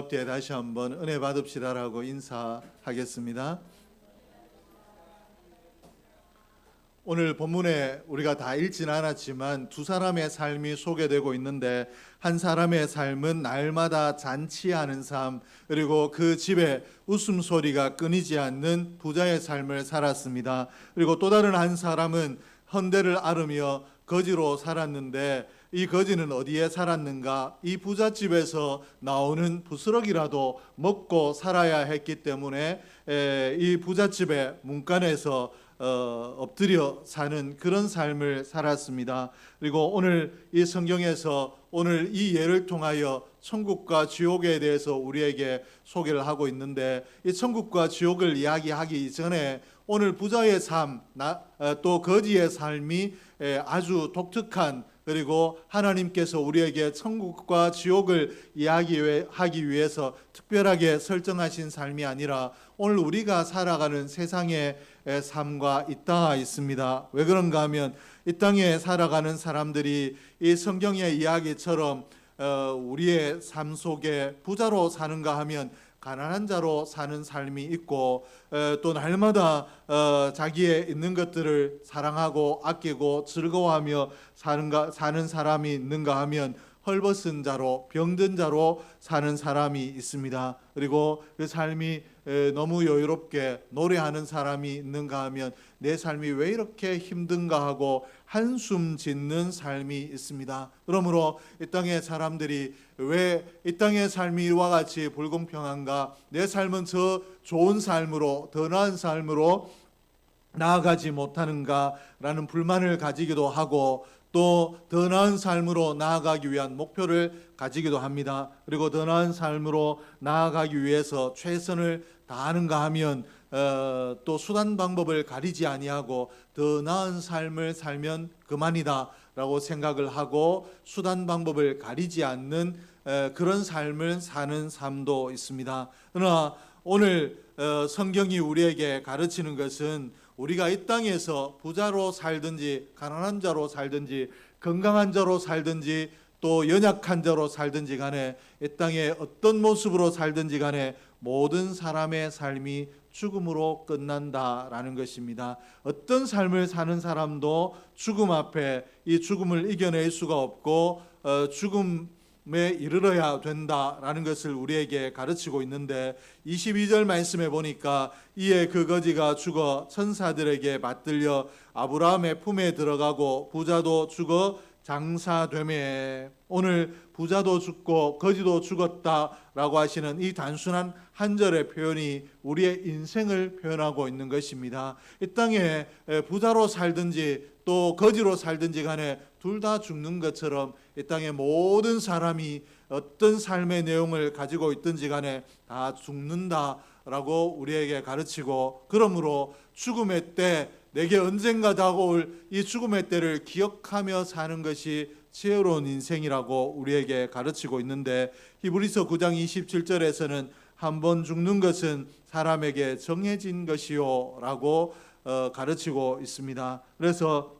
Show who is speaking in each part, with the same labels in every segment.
Speaker 1: 때 다시 한번 은혜 받읍시다라고 인사하겠습니다. 오늘 본문에 우리가 다 읽진 않았지만 두 사람의 삶이 소개되고 있는데, 한 사람의 삶은 날마다 잔치하는 삶, 그리고 그 집에 웃음소리가 끊이지 않는 부자의 삶을 살았습니다. 그리고 또 다른 한 사람은 헌대를 앓으며 거지로 살았는데, 이 거지는 어디에 살았는가? 이 부잣집에서 나오는 부스러기라도 먹고 살아야 했기 때문에 이 부잣집의 문간에서 엎드려 사는 그런 삶을 살았습니다. 그리고 오늘 이 성경에서 오늘 이 예를 통하여 천국과 지옥에 대해서 우리에게 소개를 하고 있는데, 이 천국과 지옥을 이야기하기 전에 오늘 부자의 삶, 또 거지의 삶이 아주 독특한, 그리고 하나님께서 우리에게 천국과 지옥을 이야기하기 위해서 특별하게 설정하신 삶이 아니라 오늘 우리가 살아가는 세상의 삶과 있다 있습니다. 왜 그런가 하면 이 땅에 살아가는 사람들이 이 성경의 이야기처럼 우리의 삶 속에 부자로 사는가 하면 가난한 자로 사는 삶이 있고, 또 날마다 자기의 있는 것들을 사랑하고 아끼고 즐거워하며 사는 사람이 있는가 하면 헐벗은 자로, 병든 자로 사는 사람이 있습니다. 그리고 그 삶이 너무 여유롭게 노래하는 사람이 있는가 하면 내 삶이 왜 이렇게 힘든가 하고 한숨 짓는 삶이 있습니다. 그러므로 이 땅의 사람들이 왜 이 땅의 삶이 이와 같이 불공평한가, 내 삶은 저 좋은 삶으로, 더 나은 삶으로 나아가지 못하는가라는 불만을 가지기도 하고, 또 더 나은 삶으로 나아가기 위한 목표를 가지기도 합니다. 그리고 더 나은 삶으로 나아가기 위해서 최선을 다하는가 하면 또 수단 방법을 가리지 아니하고 더 나은 삶을 살면 그만이다 라고 생각을 하고 수단 방법을 가리지 않는 그런 삶을 사는 삶도 있습니다. 그러나 오늘 성경이 우리에게 가르치는 것은 우리가 이 땅에서 부자로 살든지 가난한 자로 살든지 건강한 자로 살든지 또 연약한 자로 살든지 간에 이 땅에 어떤 모습으로 살든지 간에 모든 사람의 삶이 죽음으로 끝난다라는 것입니다. 어떤 삶을 사는 사람도 죽음 앞에 이 죽음을 이겨낼 수가 없고 죽음에 이르러야 된다라는 것을 우리에게 가르치고 있는데, 22절 말씀에 보니까 이에 그 거지가 죽어 천사들에게 맞들려 아브라함의 품에 들어가고 부자도 죽어 장사되매, 오늘 부자도 죽고 거지도 죽었다라고 하시는 이 단순한 한 절의 표현이 우리의 인생을 표현하고 있는 것입니다. 이 땅에 부자로 살든지 또 거지로 살든지 간에 둘 다 죽는 것처럼 이 땅의 모든 사람이 어떤 삶의 내용을 가지고 있든지 간에 다 죽는다라고 우리에게 가르치고, 그러므로 죽음의 때, 내게 언젠가 다가올 이 죽음의 때를 기억하며 사는 것이 지혜로운 인생이라고 우리에게 가르치고 있는데, 히브리서 9장 27절에서는 한 번 죽는 것은 사람에게 정해진 것이요 라고 가르치고 있습니다. 그래서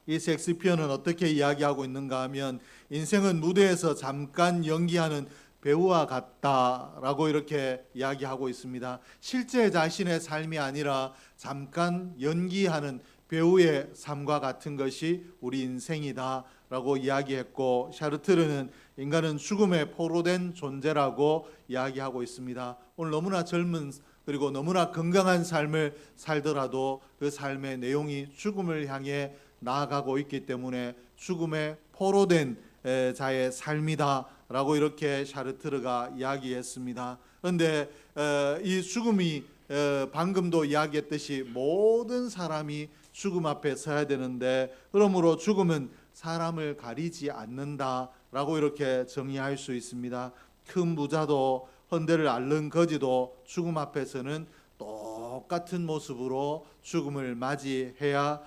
Speaker 1: 이 셰익스피어는 어떻게 이야기하고 있는가 하면, 인생은 무대에서 잠깐 연기하는 배우와 같다라고 이렇게 이야기하고 있습니다. 실제 자신의 삶이 아니라 잠깐 연기하는 배우의 삶과 같은 것이 우리 인생이다라고 이야기했고, 샤르트르는 인간은 죽음에 포로된 존재라고 이야기하고 있습니다. 오늘 너무나 젊은 그리고 너무나 건강한 삶을 살더라도 그 삶의 내용이 죽음을 향해 나아가고 있기 때문에 죽음에 포로된 자의 삶이다 라고 이렇게 샤르트르가 이야기했습니다. 그런데 이 죽음이 방금도 이야기했듯이 모든 사람이 죽음 앞에 서야 되는데, 그러므로 죽음은 사람을 가리지 않는다라고 이렇게 정의할 수 있습니다. 큰 부자도 헌대를 앓는 거지도 죽음 앞에서는 똑같은 모습으로 죽음을 맞이해야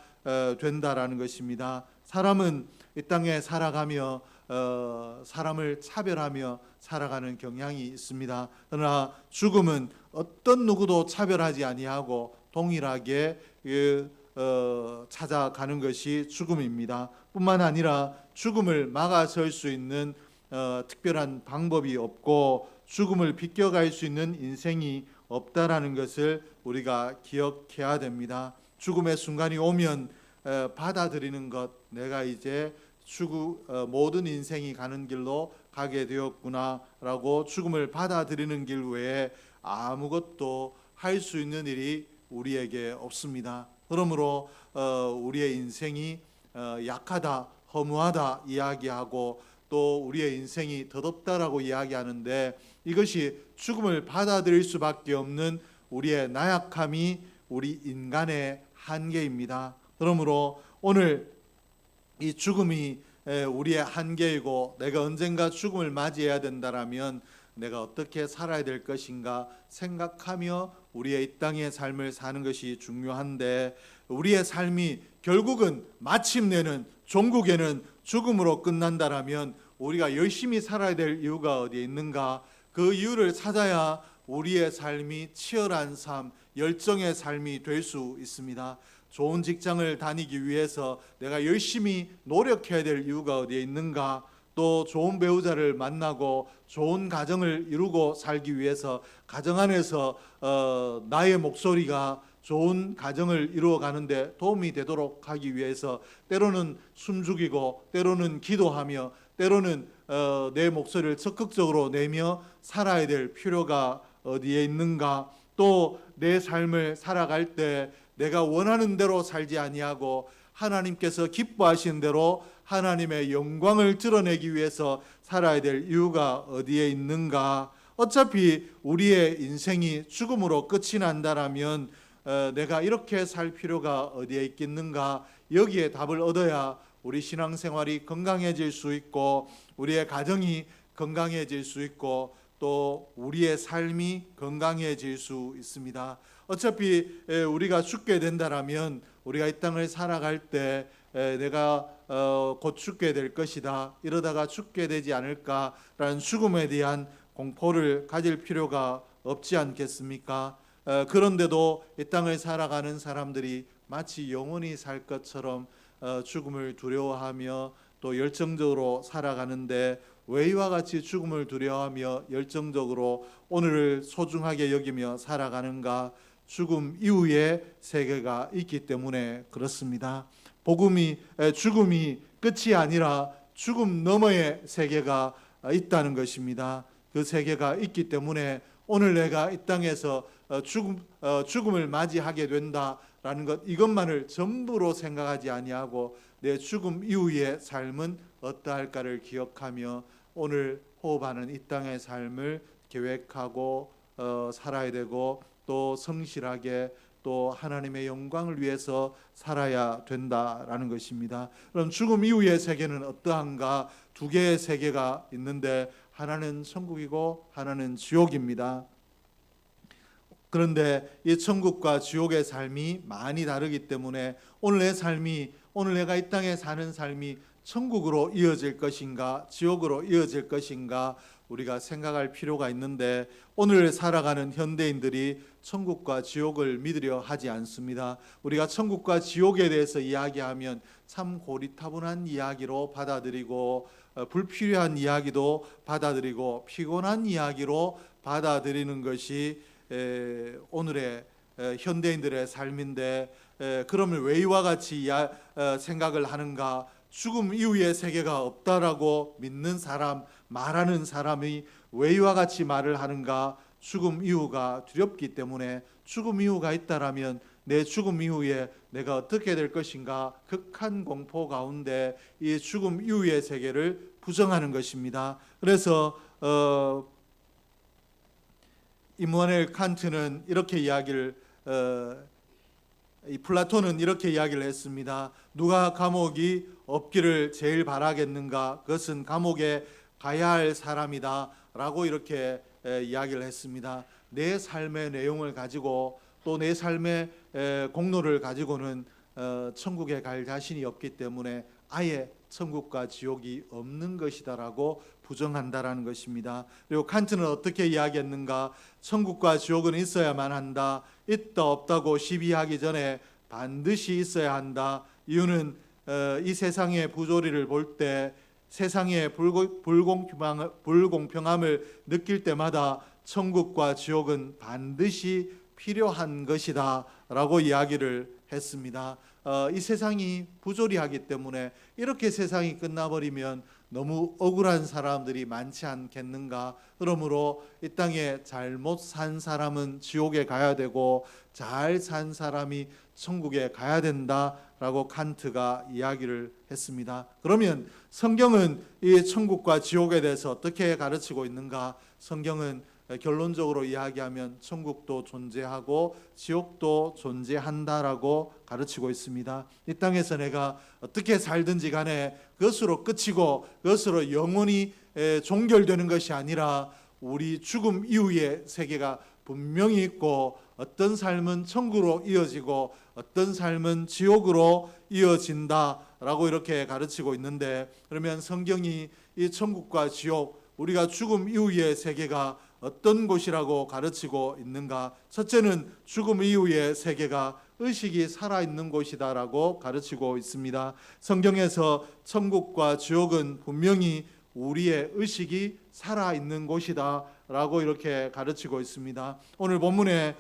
Speaker 1: 된다라는 것입니다. 사람은 이 땅에 살아가며 사람을 차별하며 살아가는 경향이 있습니다. 그러나 죽음은 어떤 누구도 차별하지 아니하고 동일하게 찾아가는 것이 죽음입니다. 뿐만 아니라 죽음을 막아설 수 있는 특별한 방법이 없고, 죽음을 비껴갈 수 있는 인생이 없다라는 것을 우리가 기억해야 됩니다. 죽음의 순간이 오면 받아들이는 것, 내가 이제 모든 인생이 가는 길로 가게 되었구나라고 죽음을 받아들이는 길 외에 아무것도 할 수 있는 일이 우리에게 없습니다. 그러므로 우리의 인생이 약하다, 허무하다 이야기하고 또 우리의 인생이 더덥다라고 이야기하는데, 이것이 죽음을 받아들일 수밖에 없는 우리의 나약함이 우리 인간의 한계입니다. 그러므로 오늘 이 죽음이 우리의 한계이고 내가 언젠가 죽음을 맞이해야 된다라면 내가 어떻게 살아야 될 것인가 생각하며 우리의 이 땅의 삶을 사는 것이 중요한데, 우리의 삶이 결국은 마침내는 종국에는 죽음으로 끝난다라면 우리가 열심히 살아야 될 이유가 어디에 있는가? 그 이유를 찾아야 우리의 삶이 치열한 삶, 열정의 삶이 될 수 있습니다. 좋은 직장을 다니기 위해서 내가 열심히 노력해야 될 이유가 어디에 있는가? 또 좋은 배우자를 만나고 좋은 가정을 이루고 살기 위해서 가정 안에서 나의 목소리가 좋은 가정을 이루어가는데 도움이 되도록 하기 위해서 때로는 숨죽이고 때로는 기도하며 때로는 내 목소리를 적극적으로 내며 살아야 될 필요가 어디에 있는가? 또 내 삶을 살아갈 때 내가 원하는 대로 살지 아니하고 하나님께서 기뻐하시는 대로 하나님의 영광을 드러내기 위해서 살아야 될 이유가 어디에 있는가? 어차피 우리의 인생이 죽음으로 끝이 난다라면 내가 이렇게 살 필요가 어디에 있겠는가? 여기에 답을 얻어야 우리 신앙생활이 건강해질 수 있고 우리의 가정이 건강해질 수 있고 또 우리의 삶이 건강해질 수 있습니다. 어차피 우리가 죽게 된다라면 우리가 이 땅을 살아갈 때 내가 곧 죽게 될 것이다, 이러다가 죽게 되지 않을까라는 죽음에 대한 공포를 가질 필요가 없지 않겠습니까? 그런데도 이 땅을 살아가는 사람들이 마치 영원히 살 것처럼 죽음을 두려워하며 또 열정적으로 살아가는데, 왜 이와 같이 죽음을 두려워하며 열정적으로 오늘을 소중하게 여기며 살아가는가? 죽음 이후의 세계가 있기 때문에 그렇습니다. 죽음이 끝이 아니라 죽음 너머의 세계가 있다는 것입니다. 그 세계가 있기 때문에 오늘 내가 이 땅에서 죽음을 맞이하게 된다라는 것, 이것만을 전부로 생각하지 아니하고 내 죽음 이후의 삶은 어떠할까를 기억하며 오늘 호흡하는 이 땅의 삶을 계획하고 살아야 되고 또 성실하게 또 하나님의 영광을 위해서 살아야 된다라는 것입니다. 그럼 죽음 이후의 세계는 어떠한가? 두 개의 세계가 있는데 하나는 천국이고 하나는 지옥입니다. 그런데 이 천국과 지옥의 삶이 많이 다르기 때문에 오늘 내가 이 땅에 사는 삶이 천국으로 이어질 것인가 지옥으로 이어질 것인가 우리가 생각할 필요가 있는데, 오늘 살아가는 현대인들이 천국과 지옥을 믿으려 하지 않습니다. 우리가 천국과 지옥에 대해서 이야기하면 참 고리타분한 이야기로 받아들이고 불필요한 이야기도 받아들이고 피곤한 이야기로 받아들이는 것이 오늘의 현대인들의 삶인데, 그러면 왜 이와 같이 생각을 하는가? 죽음 이후의 세계가 없다라고 믿는 사람, 말하는 사람이 왜 이와 같이 말을 하는가? 죽음 이후가 두렵기 때문에, 죽음 이후가 있다라면 내 죽음 이후에 내가 어떻게 될 것인가? 극한 공포 가운데 이 죽음 이후의 세계를 부정하는 것입니다. 그래서 임마누엘 칸트는 이렇게 이 플라톤은 이렇게 이야기를 했습니다. 누가 감옥이 없기를 제일 바라겠는가? 그것은 감옥에 가야 할 사람이다 라고 이렇게 이야기를 했습니다. 내 삶의 내용을 가지고 또 내 삶의 공로를 가지고는 천국에 갈 자신이 없기 때문에 아예 천국과 지옥이 없는 것이다라고 부정한다라는 것입니다. 그리고 칸트는 어떻게 이야기했는가? 천국과 지옥은 있어야만 한다. 있다 없다고 시비하기 전에 반드시 있어야 한다. 이유는 이 세상의 부조리를 볼 때 세상의 불공평함을 느낄 때마다 천국과 지옥은 반드시 필요한 것이다 라고 이야기를 했습니다. 이 세상이 부조리하기 때문에 이렇게 세상이 끝나버리면 너무 억울한 사람들이 많지 않겠는가. 그러므로 이 땅에 잘못 산 사람은 지옥에 가야 되고 잘 산 사람이 천국에 가야 된다라고 칸트가 이야기를 했습니다. 그러면 성경은 이 천국과 지옥에 대해서 어떻게 가르치고 있는가? 성경은 결론적으로 이야기하면 천국도 존재하고 지옥도 존재한다라고 가르치고 있습니다. 이 땅에서 내가 어떻게 살든지 간에 그것으로 끝이고 그것으로 영원히 종결되는 것이 아니라 우리 죽음 이후의 세계가 분명히 있고 어떤 삶은 천국으로 이어지고 어떤 삶은 지옥으로 이어진다라고 이렇게 가르치고 있는데, 그러면 성경이 이 천국과 지옥, 우리가 죽음 이후의 세계가 어떤 곳이라고 가르치고 있는가? 첫째는 죽음 이후의 세계가 의식이 살아있는 곳이다라고 가르치고 있습니다. 성경에서 천국과 지옥은 분명히 우리의 의식이 살아있는 곳이다라고 이렇게 가르치고 있습니다. 오늘 본문에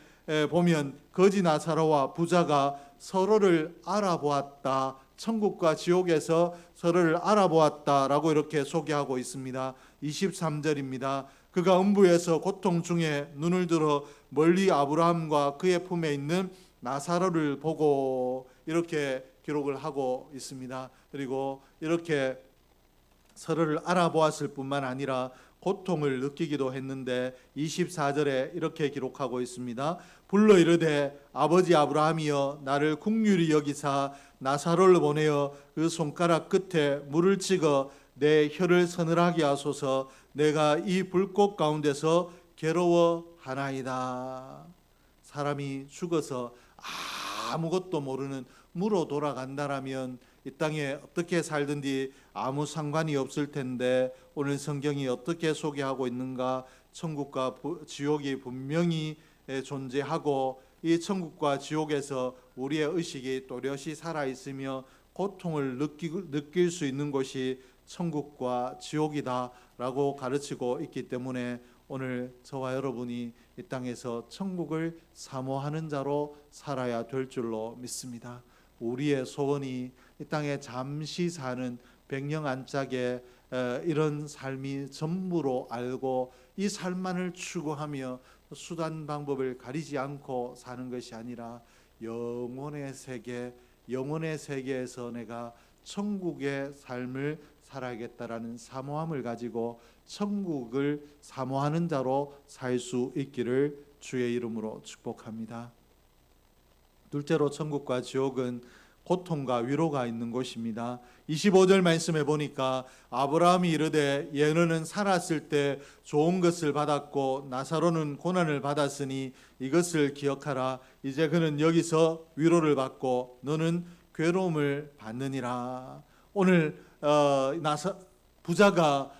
Speaker 1: 보면 거지 나사로와 부자가 서로를 알아보았다, 천국과 지옥에서 서로를 알아보았다라고 이렇게 소개하고 있습니다. 23절입니다. 그가 음부에서 고통 중에 눈을 들어 멀리 아브라함과 그의 품에 있는 나사로를 보고 이렇게 기록을 하고 있습니다. 그리고 이렇게 서로를 알아보았을 뿐만 아니라 고통을 느끼기도 했는데 24절에 이렇게 기록하고 있습니다. 불러 이르되 아버지 아브라함이여 나를 긍휼히 여기사 나사로를 보내어 그 손가락 끝에 물을 찍어 내 혀를 서늘하게 하소서. 내가 이 불꽃 가운데서 괴로워하나이다. 사람이 죽어서 아무것도 모르는 무로 돌아간다라면 이 땅에 어떻게 살든지 아무 상관이 없을 텐데, 오늘 성경이 어떻게 소개하고 있는가? 천국과 지옥이 분명히 존재하고 이 천국과 지옥에서 우리의 의식이 또렷이 살아있으며 고통을 느낄 수 있는 곳이 천국과 지옥이다라고 가르치고 있기 때문에 오늘 저와 여러분이 이 땅에서 천국을 사모하는 자로 살아야 될 줄로 믿습니다. 우리의 소원이 이 땅에 잠시 사는 백년안짝의 이런 삶이 전부로 알고 이 삶만을 추구하며 수단 방법을 가리지 않고 사는 것이 아니라 영혼의 세계에서 내가 천국의 삶을 살아야겠다라는 사모함을 가지고 천국을 사모하는 자로 살 수 있기를 주의 이름으로 축복합니다. 둘째로 천국과 지옥은 고통과 위로가 있는 곳입니다. 25절 말씀해 보니까 아브라함이 이르되 얘는 살았을 때 좋은 것을 받았고 나사로는 고난을 받았으니 이것을 기억하라. 이제 그는 여기서 위로를 받고 너는 괴로움을 받느니라. 오늘 부자가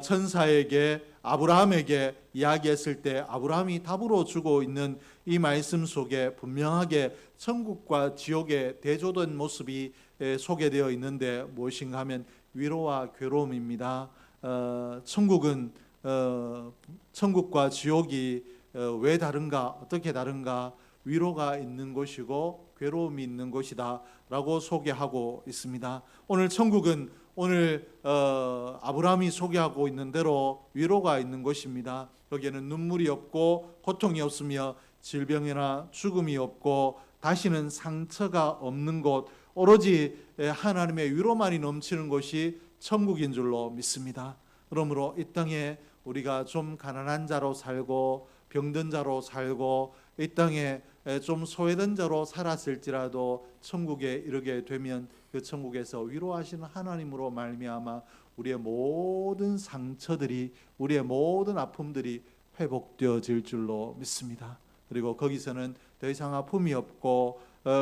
Speaker 1: 천사에게 아브라함에게 이야기했을 때 아브라함이 답으로 주고 있는 이 말씀 속에 분명하게 천국과 지옥의 대조된 모습이 소개되어 있는데 무엇인가 하면 위로와 괴로움입니다. 천국과 지옥이 왜 다른가? 어떻게 다른가? 위로가 있는 곳이고 괴로움이 있는 곳이다 라고 소개하고 있습니다. 오늘 천국은 오늘 아브라함이 소개하고 있는 대로 위로가 있는 곳입니다. 여기에는 눈물이 없고 고통이 없으며 질병이나 죽음이 없고 다시는 상처가 없는 곳, 오로지 하나님의 위로만이 넘치는 곳이 천국인 줄로 믿습니다. 그러므로 이 땅에 우리가 좀 가난한 자로 살고 병든 자로 살고 이 땅에 좀 소외된 자로 살았을지라도 천국에 이르게 되면 그 천국에서 위로하시는 하나님으로 말미암아 우리의 모든 상처들이, 우리의 모든 아픔들이 회복되어질 줄로 믿습니다. 그리고 거기서는 더 이상 아픔이 없고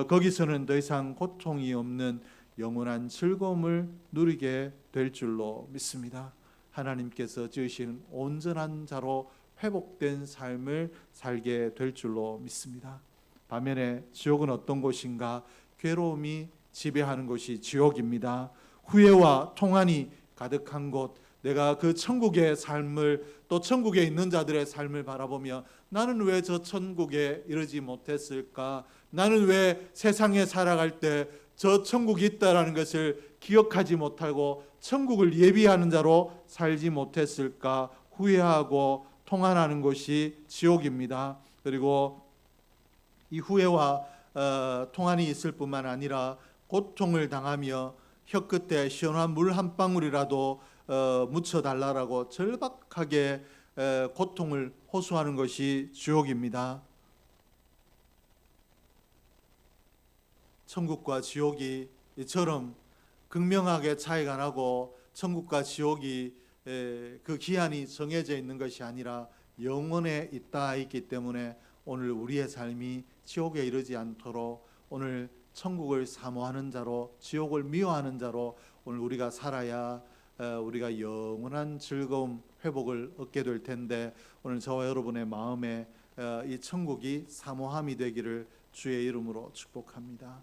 Speaker 1: 거기서는 더 이상 고통이 없는 영원한 즐거움을 누리게 될 줄로 믿습니다. 하나님께서 지으신 온전한 자로 회복된 삶을 살게 될 줄로 믿습니다. 반면에 지옥은 어떤 곳인가? 괴로움이 지배하는 곳이 지옥입니다. 후회와 통한이 가득한 곳, 내가 그 천국의 삶을, 또 천국에 있는 자들의 삶을 바라보며 나는 왜 저 천국에 이르지 못했을까? 나는 왜 세상에 살아갈 때 저 천국이 있다라는 것을 기억하지 못하고 천국을 예비하는 자로 살지 못했을까? 후회하고 통한하는 곳이 지옥입니다. 그리고 이 후회와 통한이 있을 뿐만 아니라 고통을 당하며 혀끝에 시원한 물 한 방울이라도 묻혀달라고 절박하게 고통을 호소하는 것이 지옥입니다. 천국과 지옥이 이처럼 극명하게 차이가 나고 천국과 지옥이 그 기한이 정해져 있는 것이 아니라 영원에 있기 때문에 오늘 우리의 삶이 지옥에 이르지 않도록 오늘 천국을 사모하는 자로, 지옥을 미워하는 자로 오늘 우리가 살아야 우리가 영원한 즐거움, 회복을 얻게 될 텐데, 오늘 저와 여러분의 마음에 이 천국이 사모함이 되기를 주의 이름으로 축복합니다.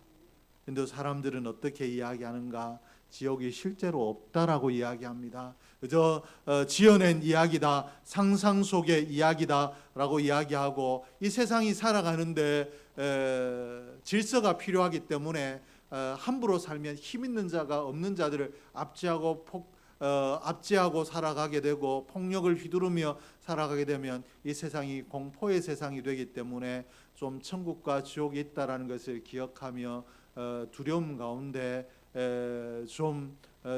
Speaker 1: 근데 사람들은 어떻게 이야기하는가? 지옥이 실제로 없다라고 이야기합니다. 그저 지어낸 이야기다, 상상 속의 이야기다라고 이야기하고, 이 세상이 살아가는데 질서가 필요하기 때문에 함부로 살면 힘 있는 자가 없는 자들을 압제하고 살아가게 되고, 폭력을 휘두르며 살아가게 되면 이 세상이 공포의 세상이 되기 때문에 좀 천국과 지옥이 있다라는 것을 기억하며 두려움 가운데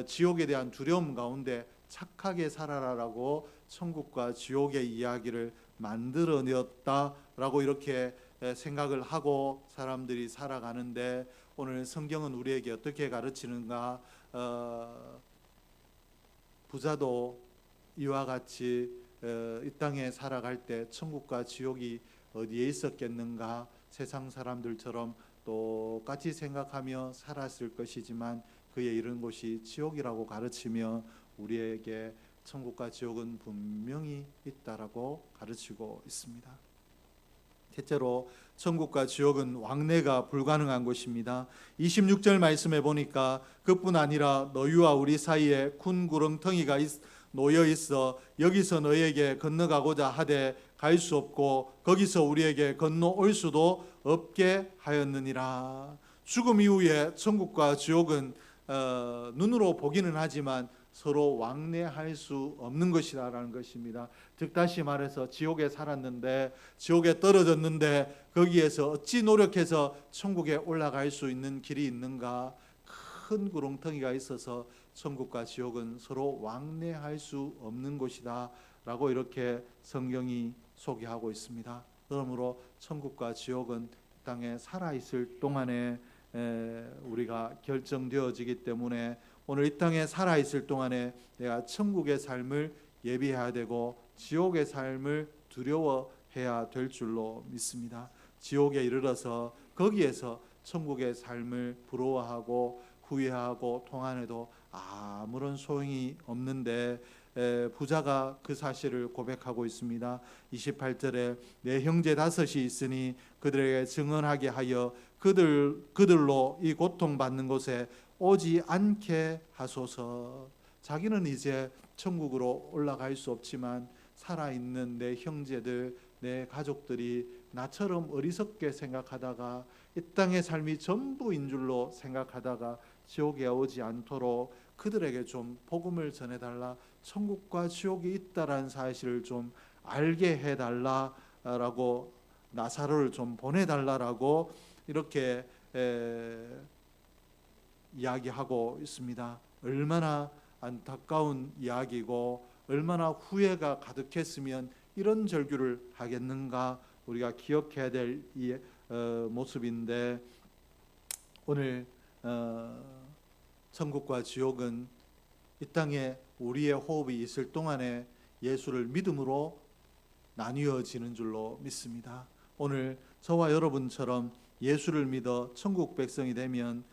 Speaker 1: 지옥에 대한 두려움 가운데 착하게 살아라라고 천국과 지옥의 이야기를 만들어내었다라고 이렇게 생각을 하고 사람들이 살아가는데, 오늘 성경은 우리에게 어떻게 가르치는가? 부자도 이와 같이 이 땅에 살아갈 때 천국과 지옥이 어디에 있었겠는가? 세상 사람들처럼 똑같이 생각하며 살았을 것이지만 그에 이른 곳이 지옥이라고 가르치며 우리에게 천국과 지옥은 분명히 있다라고 가르치고 있습니다. 셋째로 천국과 지옥은 왕래가 불가능한 곳입니다. 26절 말씀에 보니까 그뿐 아니라 너희와 우리 사이에 군 구렁텅이가 놓여 있어 여기서 너희에게 건너가고자 하되 갈 수 없고 거기서 우리에게 건너올 수도 없게 하였느니라. 죽음 이후에 천국과 지옥은 눈으로 보기는 하지만 서로 왕래할 수 없는 것이라는 것입니다. 즉 다시 말해서 지옥에 살았는데, 지옥에 떨어졌는데 거기에서 어찌 노력해서 천국에 올라갈 수 있는 길이 있는가? 큰 구렁텅이가 있어서 천국과 지옥은 서로 왕래할 수 없는 곳이다 라고 이렇게 성경이 소개하고 있습니다. 그러므로 천국과 지옥은 땅에 살아있을 동안에 우리가 결정되어지기 때문에 오늘 이 땅에 살아있을 동안에 내가 천국의 삶을 예비해야 되고 지옥의 삶을 두려워해야 될 줄로 믿습니다. 지옥에 이르러서 거기에서 천국의 삶을 부러워하고 후회하고 통한해도 아무런 소용이 없는데, 부자가 그 사실을 고백하고 있습니다. 28절에 내 형제 다섯이 있으니 그들에게 증언하게 하여 그들로 이 고통받는 곳에 오지 않게 하소서. 자기는 이제 천국으로 올라갈 수 없지만 살아있는 내 형제들, 내 가족들이 나처럼 어리석게 생각하다가 이 땅의 삶이 전부인 줄로 생각하다가 지옥에 오지 않도록 그들에게 좀 복음을 전해달라, 천국과 지옥이 있다라는 사실을 좀 알게 해달라라고, 나사로를 좀 보내달라라고 이렇게 이야기하고 있습니다. 얼마나 안타까운 이야기고 얼마나 후회가 가득했으면 이런 절규를 하겠는가, 우리가 기억해야 될 모습인데, 오늘 천국과 지옥은 이 땅에 우리의 호흡이 있을 동안에 예수를 믿음으로 나뉘어지는 줄로 믿습니다. 오늘 저와 여러분처럼 예수를 믿어 천국 백성이 되면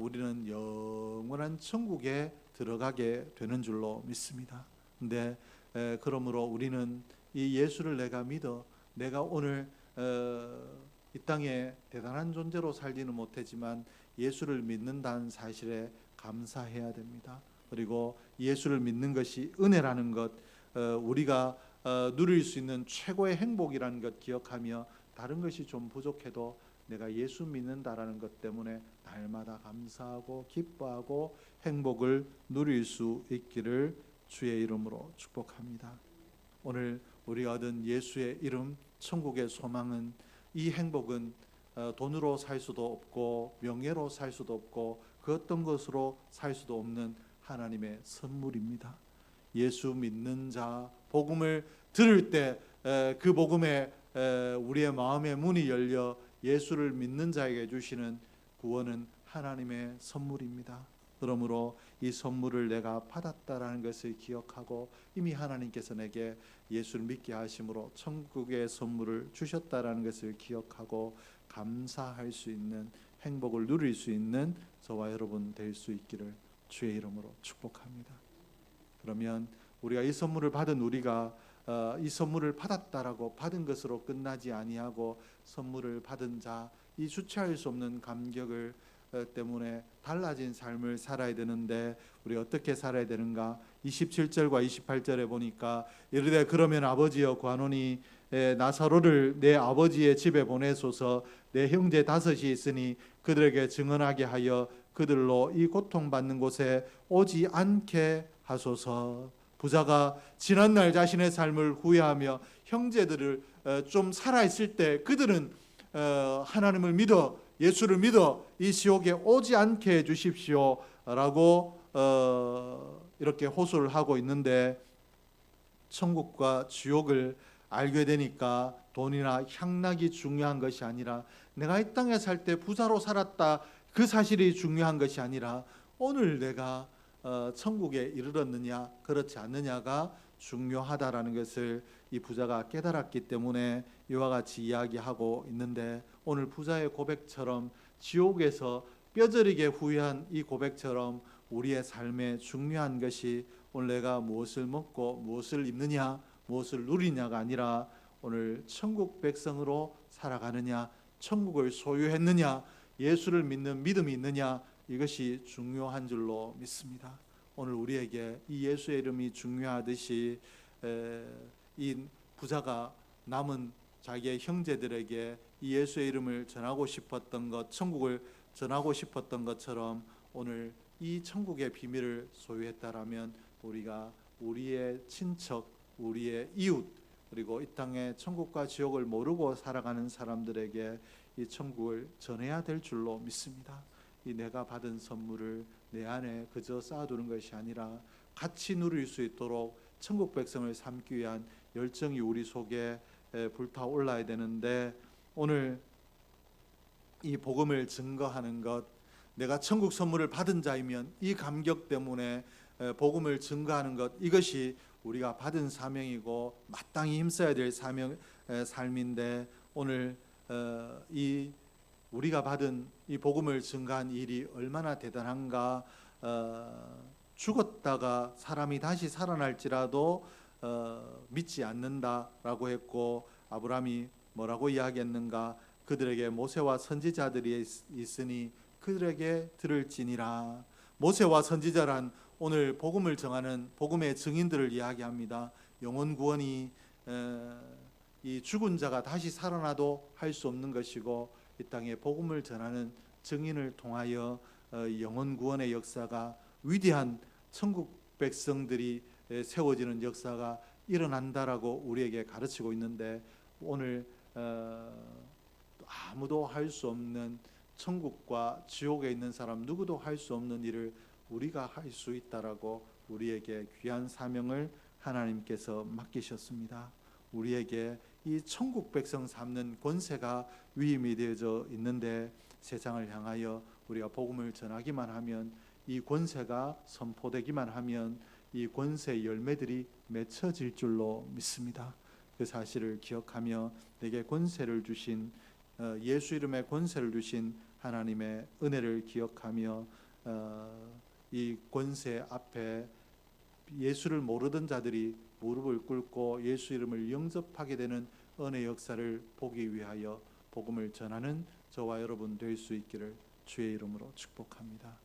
Speaker 1: 우리는 영원한 천국에 들어가게 되는 줄로 믿습니다. 근데 그러므로 우리는 이 예수를 내가 믿어 내가 오늘 이 땅에 대단한 존재로 살지는 못하지만 예수를 믿는다는 사실에 감사해야 됩니다. 그리고 예수를 믿는 것이 은혜라는 것, 우리가 누릴 수 있는 최고의 행복이라는 것 기억하며 다른 것이 좀 부족해도 내가 예수 믿는다라는 것 때문에 날마다 감사하고 기뻐하고 행복을 누릴 수 있기를 주의 이름으로 축복합니다. 오늘 우리가 얻은 예수의 이름, 천국의 소망은, 이 행복은 돈으로 살 수도 없고 명예로 살 수도 없고 그 어떤 것으로 살 수도 없는 하나님의 선물입니다. 예수 믿는 자, 복음을 들을 때 그 복음에 우리의 마음의 문이 열려 예수를 믿는 자에게 주시는 구원은 하나님의 선물입니다. 그러므로 이 선물을 내가 받았다라는 것을 기억하고 이미 하나님께서 내게 예수를 믿게 하심으로 천국의 선물을 주셨다라는 것을 기억하고 감사할 수 있는, 행복을 누릴 수 있는 저와 여러분 될 수 있기를 주의 이름으로 축복합니다. 그러면 우리가 이 선물을 받은 우리가 이 선물을 받았다라고 받은 것으로 끝나지 아니하고 선물을 받은 자, 이 주체할 수 없는 감격을 때문에 달라진 삶을 살아야 되는데 우리 어떻게 살아야 되는가? 27절과 28절에 보니까 이르되 그러면 아버지여 구하노니 나사로를 내 아버지의 집에 보내소서. 내 형제 5이 있으니 그들에게 증언하게 하여 그들로 이 고통받는 곳에 오지 않게 하소서. 부자가 지난날 자신의 삶을 후회하며 형제들을 좀 살아있을 때 그들은 하나님을 믿어, 예수를 믿어 이 지옥에 오지 않게 해주십시오 라고 이렇게 호소를 하고 있는데, 천국과 지옥을 알게 되니까 돈이나 향락이 중요한 것이 아니라 내가 이 땅에 살 때 부자로 살았다 그 사실이 중요한 것이 아니라 오늘 내가 천국에 이르렀느냐 그렇지 않느냐가 중요하다라는 것을 이 부자가 깨달았기 때문에 이와 같이 이야기하고 있는데, 오늘 부자의 고백처럼 지옥에서 뼈저리게 후회한 이 고백처럼 우리의 삶에 중요한 것이 오늘 내가 무엇을 먹고 무엇을 입느냐 무엇을 누리냐가 아니라 오늘 천국 백성으로 살아가느냐, 천국을 소유했느냐, 예수를 믿는 믿음이 있느냐, 이것이 중요한 줄로 믿습니다. 오늘 우리에게 이 예수의 이름이 중요하듯이 이 부자가 남은 자기의 형제들에게 이 예수의 이름을 전하고 싶었던 것, 천국을 전하고 싶었던 것처럼 오늘 이 천국의 비밀을 소유했다라면 우리가 우리의 친척, 우리의 이웃, 그리고 이 땅에 천국과 지옥을 모르고 살아가는 사람들에게 이 천국을 전해야 될 줄로 믿습니다. 이 내가 받은 선물을 내 안에 그저 쌓아두는 것이 아니라 같이 누릴 수 있도록 천국 백성을 삼기 위한 열정이 우리 속에 불타올라야 되는데, 오늘 이 복음을 증거하는 것, 내가 천국 선물을 받은 자이면 이 감격 때문에 복음을 증거하는 것, 이것이 우리가 받은 사명이고 마땅히 힘써야 될 삶인데, 오늘 이 우리가 받은 이 복음을 증거한 일이 얼마나 대단한가. 죽었다가 사람이 다시 살아날지라도 믿지 않는다라고 했고, 아브라함이 뭐라고 이야기했는가? 그들에게 모세와 선지자들이 있으니 그들에게 들을지니라. 모세와 선지자란 오늘 복음을 정하는 복음의 증인들을 이야기합니다. 영혼 구원이 이 죽은 자가 다시 살아나도 할 수 없는 것이고, 이 땅에 복음을 전하는 증인을 통하여 영혼 구원의 역사가, 위대한 천국 백성들이 세워지는 역사가 일어난다라고 우리에게 가르치고 있는데, 오늘 아무도 할 수 없는, 천국과 지옥에 있는 사람 누구도 할 수 없는 일을 우리가 할 수 있다라고 우리에게 귀한 사명을 하나님께서 맡기셨습니다. 우리에게 이 천국 백성 삼는 권세가 위임이 되어져 있는데, 세상을 향하여 우리가 복음을 전하기만 하면, 이 권세가 선포되기만 하면 이 권세의 열매들이 맺혀질 줄로 믿습니다. 그 사실을 기억하며 내게 권세를 주신, 예수 이름의 권세를 주신 하나님의 은혜를 기억하며 이 권세 앞에 예수를 모르던 자들이 무릎을 꿇고 예수 이름을 영접하게 되는 은혜 역사를 보기 위하여 복음을 전하는 저와 여러분 될 수 있기를 주의 이름으로 축복합니다.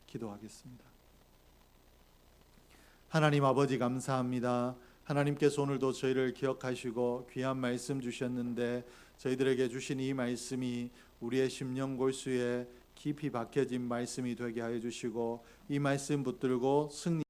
Speaker 1: 기도하겠습니다. 하나님 아버지 감사합니다. 하나님께서 오늘도 저희를 기억하시고 귀한 말씀 주셨는데 저희들에게 주신 이 말씀이 우리의 심령 골수에 깊이 박혀진 말씀이 되게 하여 주시고 이 말씀 붙들고 승리